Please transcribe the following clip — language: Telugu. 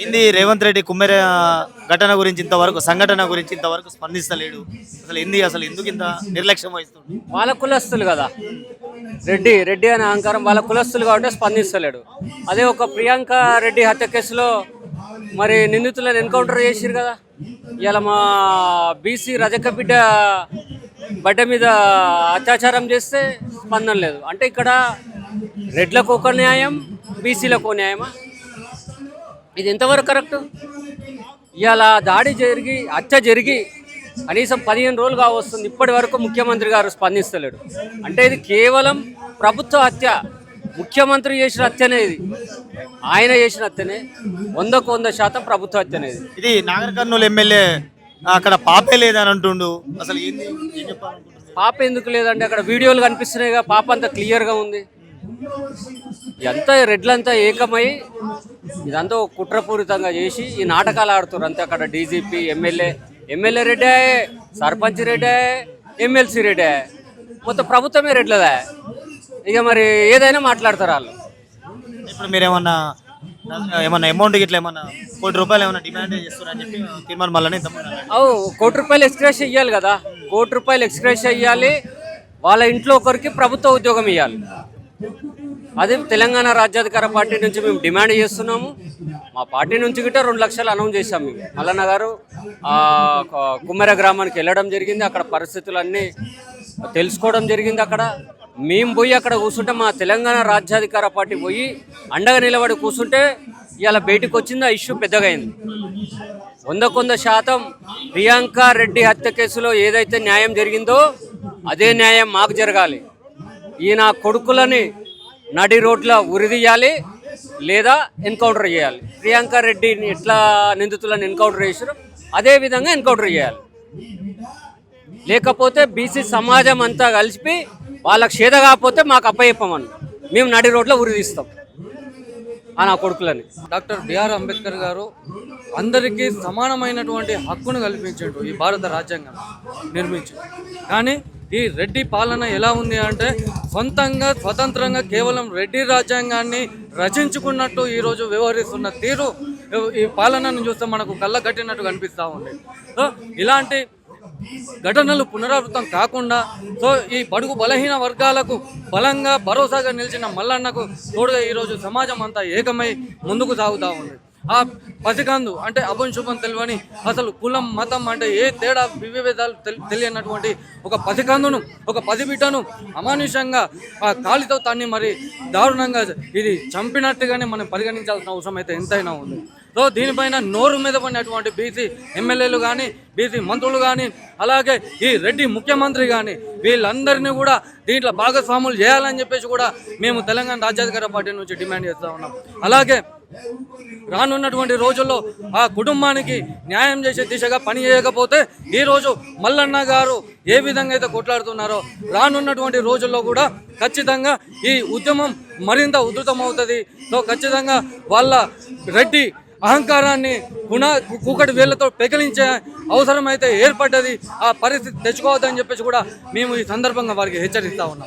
ఏంది రేవంత్ రెడ్డి కుమ్మెర ఘటన గురించి ఇంతవరకు సంఘటన గురించి ఇంతవరకు స్పందిస్తలేడు. అసలు ఏంది అసలు ఎందుకు ఇంత నిర్లక్ష్యం వహిస్తుంది? వాళ్ళ కులస్తులు కదా, రెడ్డి రెడ్డి అనే అహంకారం వాళ్ళ కులస్తులు కాబట్టి స్పందిస్తలేడు. అదే ఒక ప్రియాంక రెడ్డి హత్య కేసులో మరి నిందితులను ఎన్కౌంటర్ చేసిరు కదా, ఇలా మా బీసీ రజక బిడ్డ మీద అత్యాచారం చేస్తే స్పందన లేదు. అంటే ఇక్కడ రెడ్లకు ఒక న్యాయం, బీసీలకు ఒక న్యాయమా? ఇది ఎంతవరకు కరెక్ట్? ఇలా దాడి జరిగి హత్య జరిగి కనీసం 15 రోజులు కావస్తుంది, ఇప్పటి వరకు ముఖ్యమంత్రి గారు స్పందిస్తలేడు. అంటే ఇది కేవలం ప్రభుత్వ హత్య, ముఖ్యమంత్రి చేసిన హత్యనే, ఇది ఆయన చేసిన హత్యనే, 100% ప్రభుత్వ హత్యనే. ఇది నాగర్ కర్నూలు ఎమ్మెల్యే అక్కడ పాపే లేదని అంటుండు. అసలు ఏంది, ఏం చెప్పాలనుకుంటున్నారు? పాప ఎందుకు లేదంటే అక్కడ వీడియోలు కనిపిస్తున్నాయిగా, పాప అంతా క్లియర్గా ఉంది. ఇదంతా రెడ్లంతా ఏకమై ఇదంతా కుట్రపూరితంగా చేసి ఈ నాటకాలు ఆడుతున్నారు అంతే. అక్కడ డీజీపీ, ఎమ్మెల్యే రెడ్డే, సర్పంచ్ రెడ్డే, ఎమ్మెల్సీ రెడ్డే, మొత్తం ప్రభుత్వమే రెడ్లదా. ఇక మరి ఏదైనా మాట్లాడతారు వాళ్ళు. ఇప్పుడు మీరు ఏమన్నా అమౌంట్ ఇట్లా ఏమన్నా ₹1 ఏమన్నా డిమాండ్ చేస్తున్నారని చెప్పి తీర్మానం మళ్ళీ ₹1 ఎక్స్గ్రేషియా ఇవ్వాలి కదా, ₹1 ఎక్స్గ్రేషియా ఇవ్వాలి. వాళ్ళ ఇంట్లో ఒకరికి ప్రభుత్వ ఉద్యోగం ఇవ్వాలి. అది తెలంగాణ రాజ్యాధికార పార్టీ నుంచి మేము డిమాండ్ చేస్తున్నాము. మా పార్టీ నుంచి గిట్ట 2 లక్షలు అనౌన్స్ చేశాము. మేము మల్లన్న గారు కుమ్మెర గ్రామానికి వెళ్ళడం జరిగింది, అక్కడ పరిస్థితులన్నీ తెలుసుకోవడం జరిగింది. అక్కడ మేము పోయి అక్కడ కూర్చుంటే, మా తెలంగాణ రాజ్యాధికార పార్టీ పోయి అండగా నిలబడి కూర్చుంటే ఇవాళ బయటకు వచ్చింది, ఆ ఇష్యూ పెద్దగా అయింది. 100% ప్రియాంక రెడ్డి హత్య కేసులో ఏదైతే న్యాయం జరిగిందో అదే న్యాయం మాకు జరగాలి. ఈయన కొడుకులని నడి రోడ్ల ఉరిదీయాలి లేదా ఎన్కౌంటర్ చేయాలి. ప్రియాంక రెడ్డిని ఎట్లా నిందితులను ఎన్కౌంటర్ చేశారో అదే విధంగా ఎన్కౌంటర్ చేయాలి. లేకపోతే బీసీ సమాజం అంతా కలిసి వాళ్ళకి చేత కాకపోతే మాకు అప్పచెప్పమని మేము నడి రోడ్లో ఉరిదీస్తాం ఆ నా కొడుకులని. డాక్టర్ బిఆర్ అంబేద్కర్ గారు అందరికీ సమానమైనటువంటి హక్కును కల్పించాడు, ఈ భారత రాజ్యాంగం నిర్మించాడు. కానీ ఈ రెడ్డి పాలన ఎలా ఉంది అంటే సొంతంగా స్వతంత్రంగా కేవలం రెడ్డి రాజ్యాంగాన్ని రచించుకున్నట్టు ఈరోజు వ్యవహరిస్తున్న తీరు, ఈ పాలనను చూస్తే మనకు కళ్ళ కట్టినట్టు కనిపిస్తూ ఉంది. సో ఇలాంటి ఘటనలు పునరావృతం కాకుండా, సో ఈ బడుగు బలహీన వర్గాలకు బలంగా భరోసాగా నిలిచిన మల్లన్నకు తోడుగా ఈరోజు సమాజం అంతా ఏకమై ముందుకు సాగుతూ ఉంది. ఆ పసికందు అంటే అభం శుభం తెలియని, అసలు కులం మతం అంటే ఏ తేడా విభేదాలు తెలియనటువంటి ఒక పసికందును, ఒక పసిబిడ్డను అమానుషంగా ఆ కాలితో తాన్ని మరి దారుణంగా ఇది చంపినట్టుగానే మనం పరిగణించాల్సిన అవసరం అయితే ఎంతైనా ఉంది. సో దీనిపైన నోరు మీద పడినటువంటి బీసీ ఎమ్మెల్యేలు కానీ, బీసీ మంత్రులు కానీ, అలాగే ఈ రెడ్డి ముఖ్యమంత్రి కానీ వీళ్ళందరినీ కూడా దీంట్లో భాగస్వాములు చేయాలని చెప్పేసి కూడా మేము తెలంగాణ రాజ్యాధికార పార్టీ నుంచి డిమాండ్ చేస్తూ ఉన్నాం. అలాగే రానున్నటువంటి రోజుల్లో ఆ కుటుంబానికి న్యాయం చేసే దిశగా పని చేయకపోతే ఈరోజు మల్లన్న గారు ఏ విధంగా అయితే కొట్లాడుతున్నారో రానున్నటువంటి రోజుల్లో కూడా ఖచ్చితంగా ఈ ఉద్యమం మరింత ఉధృతమవుతుంది. సో ఖచ్చితంగా వాళ్ళ రెడ్డి అహంకారాన్ని కూకటి వేళ్లతో పెకిలించే అవసరం అయితే ఏర్పడ్డది. ఆ పరిస్థితి తెచ్చుకోవద్దని చెప్పేసి కూడా మేము ఈ సందర్భంగా వారికి హెచ్చరిస్తా ఉన్నాం.